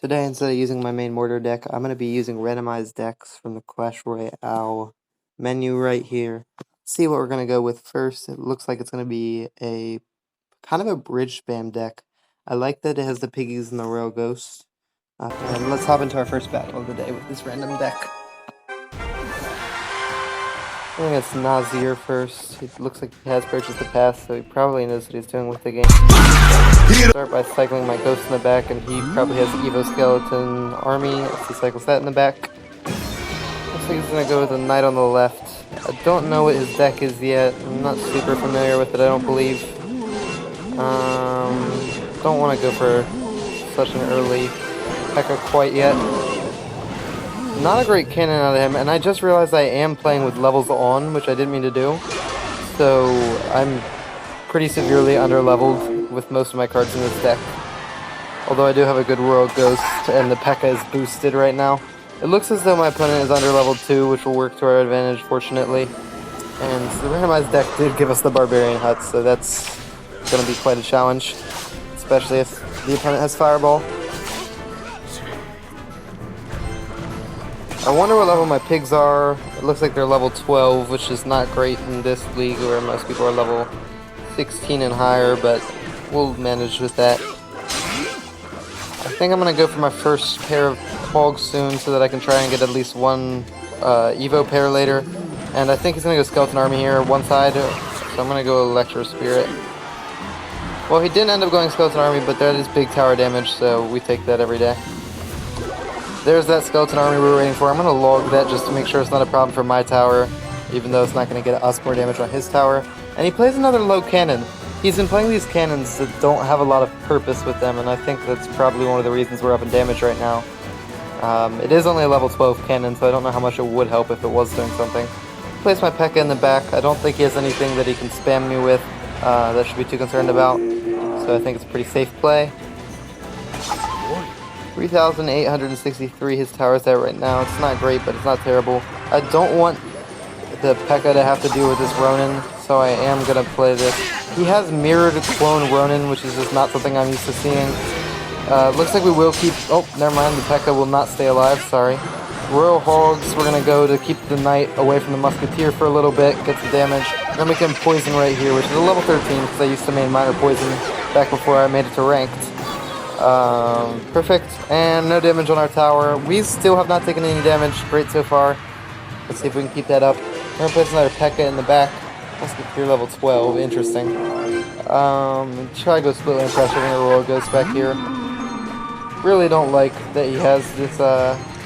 Today, instead of using my main mortar deck, I'm going to be using randomized decks from the Clash Royale menu right here. See what we're going to go with first. It looks like it's going to be a kind of a bridge spam deck. I like that it has the piggies and the royal ghost. And let's hop into our first battle of the day with this random deck. I think it's Nazir first. It looks like he has purchased the pass, so he probably knows what he's doing with the game. Start by cycling my ghost in the back, and he probably has Evo Skeleton Army as he cycles that in the back. Looks like he's going to go with a Knight on the left. I don't know what his deck is yet. I'm not super familiar with it, I don't believe. Don't want to go for such an early P.E.K.K.A quite yet. Not a great cannon out of him, and I just realized I am playing with levels on, which I didn't mean to do. So I'm pretty severely under-leveled with most of my cards in this deck. Although I do have a good Royal Ghost, and the P.E.K.K.A is boosted right now. It looks as though my opponent is under-leveled too, which will work to our advantage, fortunately. And the randomized deck did give us the Barbarian Hut, so that's going to be quite a challenge. Especially if the opponent has Fireball. I wonder what level my pigs are. It looks like they're level 12, which is not great in this league where most people are level 16 and higher, but we'll manage with that. I think I'm going to go for my first pair of hogs soon so that I can try and get at least one Evo pair later. And I think he's going to go Skeleton Army here, one side, so I'm going to go Electro Spirit. Well, he didn't end up going Skeleton Army, but that is big tower damage, so we take that every day. There's that Skeleton Army we were waiting for. I'm going to log that just to make sure it's not a problem for my tower, even though it's not going to get us more damage on his tower. And he plays another low cannon. He's been playing these cannons that don't have a lot of purpose with them, and I think that's probably one of the reasons we're up in damage right now. It is only a level 12 cannon, so I don't know how much it would help if it was doing something. Place my P.E.K.K.A in the back. I don't think he has anything that he can spam me with that should be too concerned about, so I think it's a pretty safe play. 3,863 his tower's at right now. It's not great, but it's not terrible. I don't want the P.E.K.K.A to have to deal with this Ronin, so I am going to play this. He has mirrored clone Ronin, which is just not something I'm used to seeing. Looks like we will keep... Oh, never mind. The P.E.K.K.A will not stay alive. Sorry. Royal Hogs, we're going to go to keep the Knight away from the Musketeer for a little bit, get some damage. Then we can poison right here, which is a level 13, because I used to main minor poison back before I made it to ranked. Perfect. And no damage on our tower. We still have not taken any damage. Great so far. Let's see if we can keep that up. We're going to place another P.E.K.K.A in the back. Musketeer level 12. Interesting. Try to go split lane pressure when the Royal Ghost back here. Really don't like that he has this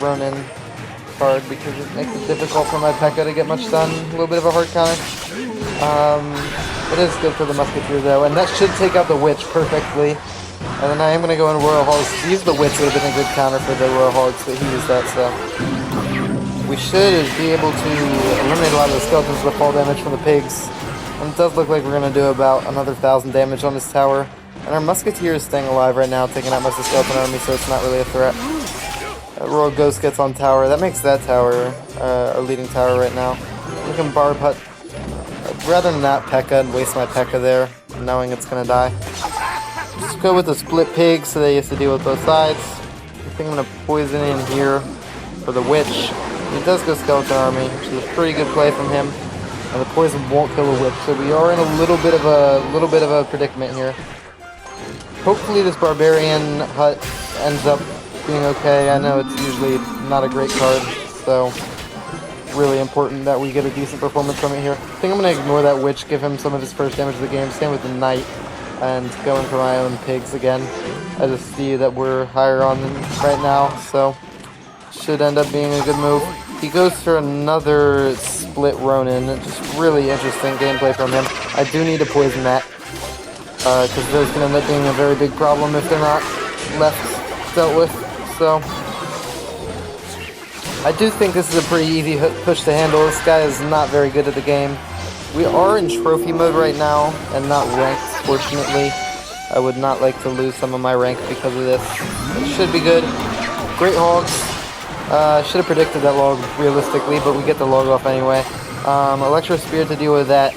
Ronin card because it makes it difficult for my P.E.K.K.A to get much done. A little bit of a hard counter. It is good for the Musketeer though, and that should take out the Witch perfectly. And then I am going to go in Royal Hogs. Use the Witch would have been a good counter for the Royal Hogs, but he used that, so... We should be able to eliminate a lot of the skeletons with fall damage from the pigs. And it does look like we're going to do about another 1,000 damage on this tower. And our Musketeer is staying alive right now, taking out most of the skeleton army, so it's not really a threat. Royal Ghost gets on tower. That makes that tower our leading tower right now. We can Barb Hut. Rather than not P.E.K.K.A and waste my P.E.K.K.A there, knowing it's going to die. Just go with the split pig so they have to deal with both sides. I think I'm going to poison in here for the Witch. He does go Skeleton Army, which is a pretty good play from him. And the poison won't kill the Witch, so we are in a little bit of a predicament here. Hopefully this Barbarian Hut ends up being okay. I know it's usually not a great card, so really important that we get a decent performance from it here. I think I'm going to ignore that Witch, give him some of his first damage of the game, same with the Knight, and going for my own pigs again. I just see that we're higher on them right now, so should end up being a good move. He goes for another split Ronin. Just really interesting gameplay from him. I do need to poison that, because there's going to end up being a very big problem if they're not left dealt with. So I do think this is a pretty easy push to handle. This guy is not very good at the game. We are in trophy mode right now and not ranked, fortunately. I would not like to lose some of my rank because of this. It should be good. Great Hogs. Should have predicted that log realistically, but we get the log off anyway. Electro Spirit to deal with that.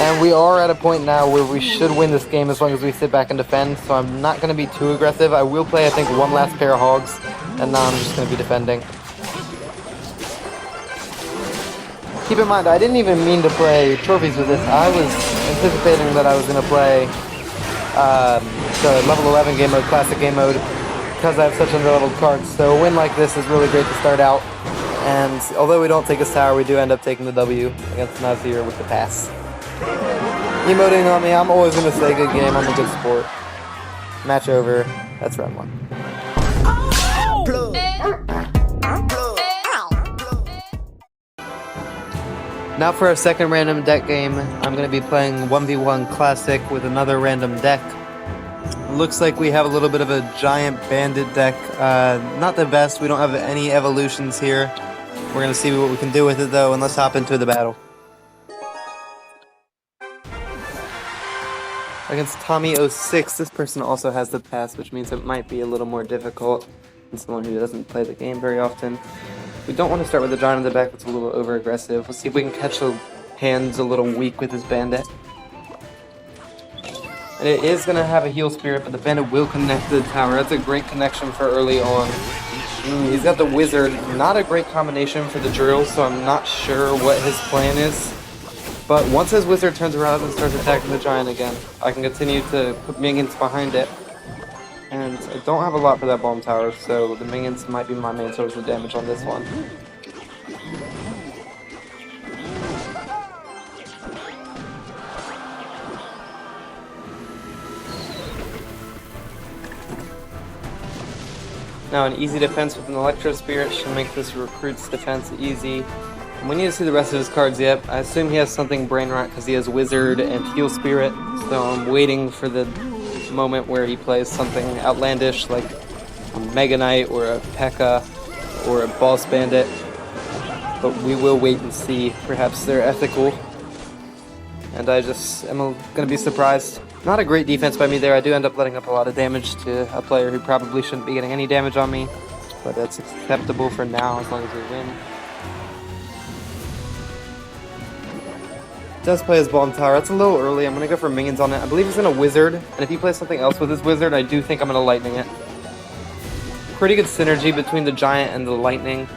And we are at a point now where we should win this game as long as we sit back and defend, so I'm not going to be too aggressive. I will play, I think, one last pair of hogs, and now I'm just going to be defending. Keep in mind, I didn't even mean to play trophies with this. I was anticipating that I was going to play the level 11 game mode, classic game mode, because I have such underleveled cards. So a win like this is really great to start out. And although we don't take his tower, we do end up taking the W against Nazir with the pass. Emoting on me, I'm always going to say good game, I'm a good sport. Match over, that's round 1. Now for our second random deck game, I'm going to be playing 1v1 Classic with another random deck. Looks like we have a little bit of a giant bandit deck. Not the best, we don't have any evolutions here. We're going to see what we can do with it though, and let's hop into the battle. Against Tommy06, this person also has the pass, which means it might be a little more difficult than someone who doesn't play the game very often. We don't want to start with the giant in the back, it's a little over-aggressive. We'll see if we can catch the hands a little weak with his bandit. And it is going to have a heal spirit, but the bandit will connect to the tower. That's a great connection for early on. He's got the wizard, not a great combination for the drill, so I'm not sure what his plan is. But once his wizard turns around and starts attacking the giant again, I can continue to put minions behind it. And I don't have a lot for that bomb tower, so the minions might be my main source of damage on this one. Now an easy defense with an Electro Spirit should make this recruit's defense easy. And we need to see the rest of his cards yet. I assume he has something brain rot because he has Wizard and Heal Spirit, so I'm waiting for the moment where he plays something outlandish like a Mega Knight or a P.E.K.K.A. or a Boss Bandit. But we will wait and see. Perhaps they're ethical. And I just am going to be surprised. Not a great defense by me there. I do end up letting up a lot of damage to a player who probably shouldn't be getting any damage on me. But that's acceptable for now as long as we win. Does play his bomb tower. That's a little early. I'm going to go for minions on it. I believe he's going to wizard. And if he plays something else with his wizard, I do think I'm going to lightning it. Pretty good synergy between the giant and the lightning.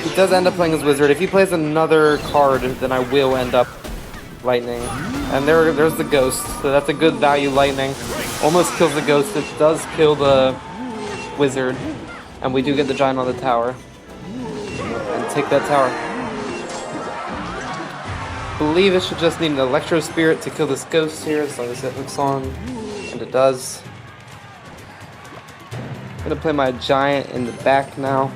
He does end up playing his wizard. If he plays another card, then I will end up lightning. And there's the ghost. So that's a good value lightning. Almost kills the ghost. It does kill the wizard. And we do get the giant on the tower. And take that tower. I believe it should just need an Electro Spirit to kill this ghost here, as long as it hooks on, and it does. I'm going to play my giant in the back now.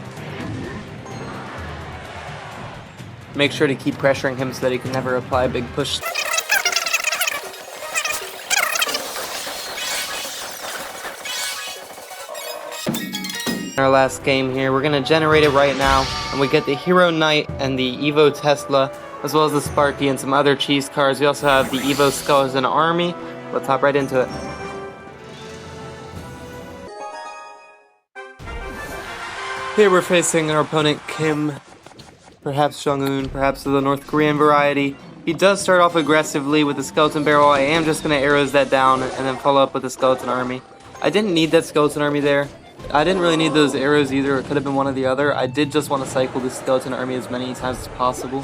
Make sure to keep pressuring him so that he can never apply a big push. Our last game here, we're going to generate it right now, and we get the Hero Knight and the Evo Tesla, as well as the Sparky and some other cheese cards. We also have the Evo Skeleton Army. Let's hop right into it. Here we're facing our opponent Kim, perhaps Jong-un, perhaps the North Korean variety. He does start off aggressively with the Skeleton Barrel. I am just going to arrows that down and then follow up with the Skeleton Army. I didn't need that Skeleton Army there. I didn't really need those arrows either. It could have been one or the other. I did just want to cycle the Skeleton Army as many times as possible,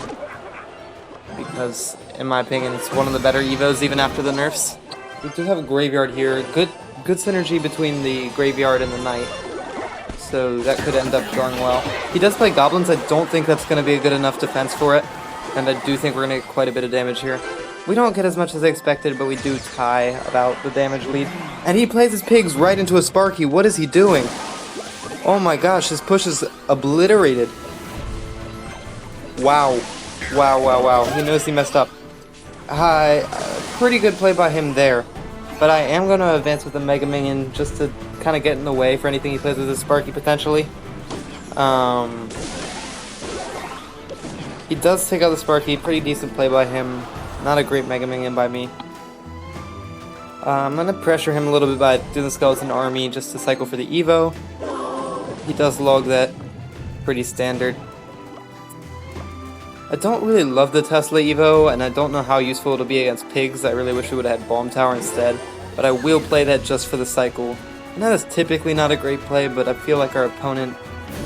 because, in my opinion, it's one of the better Evos even after the nerfs. We do have a graveyard here. Good synergy between the graveyard and the knight. So that could end up going well. He does play goblins. I don't think that's going to be a good enough defense for it. And I do think we're going to get quite a bit of damage here. We don't get as much as I expected, but we do tie about the damage lead. And he plays his pigs right into a Sparky. What is he doing? Oh my gosh, his push is obliterated. Wow. Wow. He knows he messed up. Pretty good play by him there. But I am going to advance with the Mega Minion just to kind of get in the way for anything he plays with his Sparky potentially. He does take out the Sparky. Pretty decent play by him. Not a great Mega Minion by me. I'm going to pressure him a little bit by doing the Skeleton Army just to cycle for the Evo. He does log that. Pretty standard. I don't really love the Tesla Evo, and I don't know how useful it'll be against pigs. I really wish we would have had Bomb Tower instead, but I will play that just for the cycle. And that is typically not a great play, but I feel like our opponent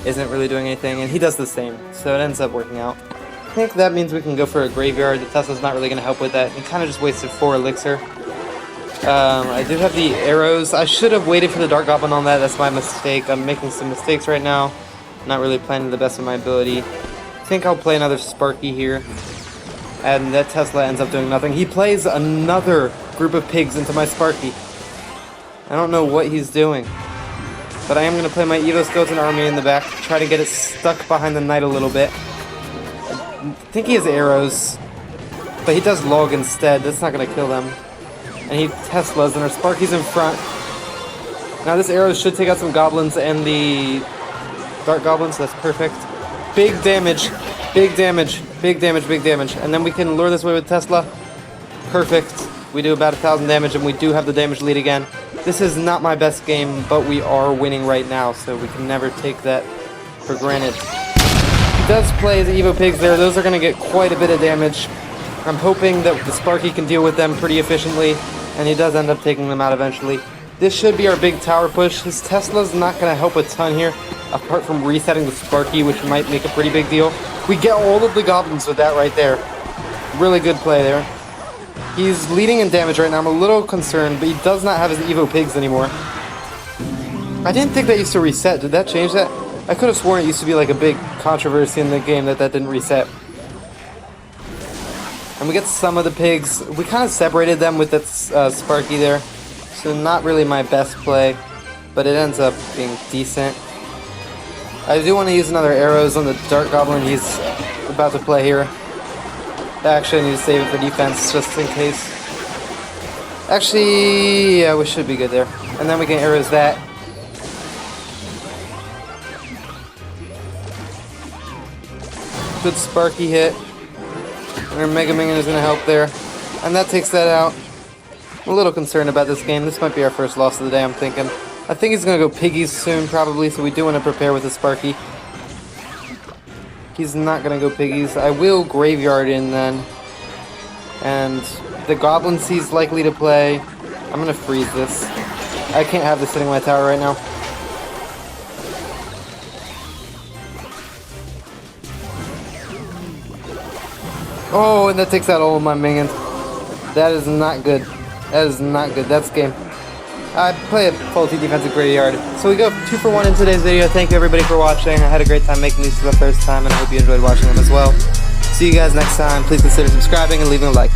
isn't really doing anything, and he does the same, so it ends up working out. I think that means we can go for a graveyard. The Tesla's not really going to help with that. He kind of just wasted 4 elixir. I do have the arrows. I should have waited for the Dark Goblin on that. That's my mistake. I'm making some mistakes right now. Not really playing to the best of my ability. I think I'll play another Sparky here. And that Tesla ends up doing nothing. He plays another group of pigs into my Sparky. I don't know what he's doing. But I am going to play my Evo Skeleton Army in the back. Try to get it stuck behind the knight a little bit. I think he has arrows. But he does log instead. That's not going to kill them. And he Teslas, and our Sparky's in front. Now this arrow should take out some goblins and the Dark Goblins. That's perfect. Big damage. Big damage. Big damage. Big damage. And then we can lure this away with Tesla. Perfect. We do about 1,000 damage, and we do have the damage lead again. This is not my best game, but we are winning right now, so we can never take that for granted. He does play the Evo Pigs there. Those are going to get quite a bit of damage. I'm hoping that the Sparky can deal with them pretty efficiently, and he does end up taking them out eventually. This should be our big tower push. His Tesla's not going to help a ton here, apart from resetting the Sparky, which might make a pretty big deal. We get all of the goblins with that right there. Really good play there. He's leading in damage right now. I'm a little concerned, but he does not have his Evo Pigs anymore. I didn't think that used to reset. Did that change that? I could have sworn it used to be like a big controversy in the game that didn't reset. And we get some of the pigs. We kind of separated them with that Sparky there. So not really my best play, but it ends up being decent. I do want to use another arrows on the Dark Goblin he's about to play here. Actually, I need to save it for defense, just in case. Actually, yeah, we should be good there. And then we can arrows that. Good Sparky hit. And our Mega Minion is going to help there. And that takes that out. I'm a little concerned about this game. This might be our first loss of the day, I'm thinking. I think he's going to go Piggies soon, probably, so we do want to prepare with the Sparky. He's not going to go Piggies. I will Graveyard in then. And the Goblins he's likely to play. I'm going to freeze this. I can't have this sitting in my tower right now. Oh, and that takes out all of my minions. That is not good. That is not good. That's game. I play a faulty defensive graveyard. So we go 2 for 1 in today's video. Thank you everybody for watching. I had a great time making these for the first time, and I hope you enjoyed watching them as well. See you guys next time. Please consider subscribing and leaving a like.